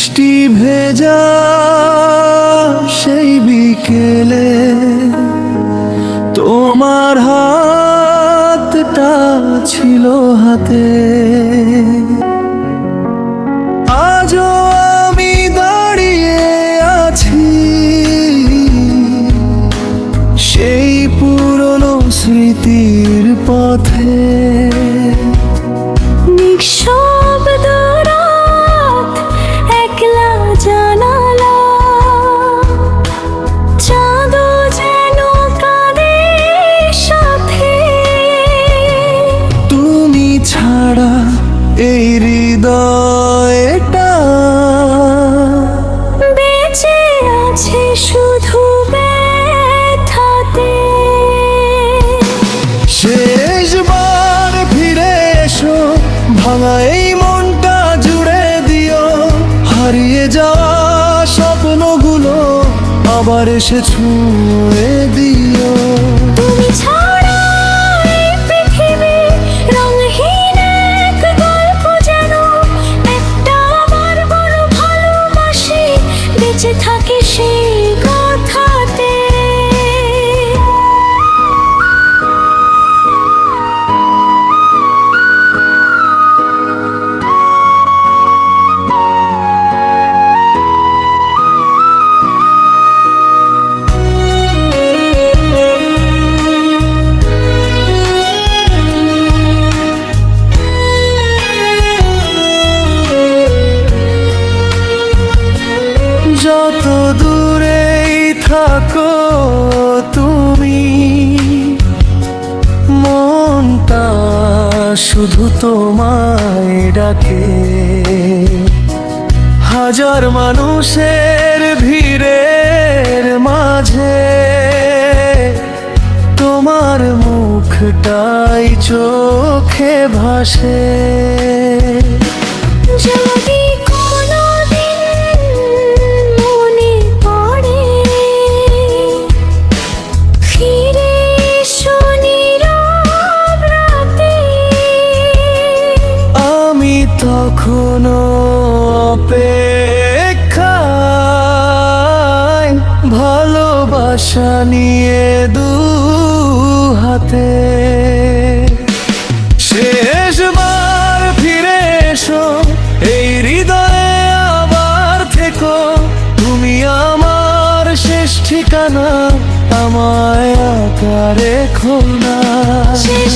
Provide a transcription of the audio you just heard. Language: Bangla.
বৃষ্টি ভেজা সেই বিকেলে তোমার হাতটা ছিল হাতে। আজও আমি দাঁড়িয়ে আছি সেই পুরনো স্মৃতির পথে। নিঃশব্দ রাত, একলা জানালা, চাঁদও যেন কাঁদে সাথে। তুমি ছাড়া এই হৃদয়টা বেঁচে আছে শুধু ব্যথাতে। শেষবার ফিরে এসো, ভাঙা এই মনটা জুড়ে দিও। হারিয়ে যাওয়া স্বপ্নগুলো আবার এসে ছুঁয়ে দিও। তুমি ছাড়া এই পৃথিবী রঙহীন এক গল্প যেন। একটা আমার বড় ভালোবাসি বেঁচে থাকে সেই কথাতে। যত দূরেই থাকো তুমি, মনটা শুধু তোমায় ডাকে। হাজার মানুষের ভিড়ের মাঝে তোমার মুখটাই চোখে ভাসে। যদি কোনোদিন মনে পড়ে, ফিরে এসো নীরব রাতে। আমি তখনো অপেক্ষায়, ভালোবাসা নিয়ে দু হাতে। শেষবার ফিরে এসো, এই হৃদয়ে আবার থেকো। তুমি আমার শেষ ঠিকানা, আমায় একা রেখো না। শেষ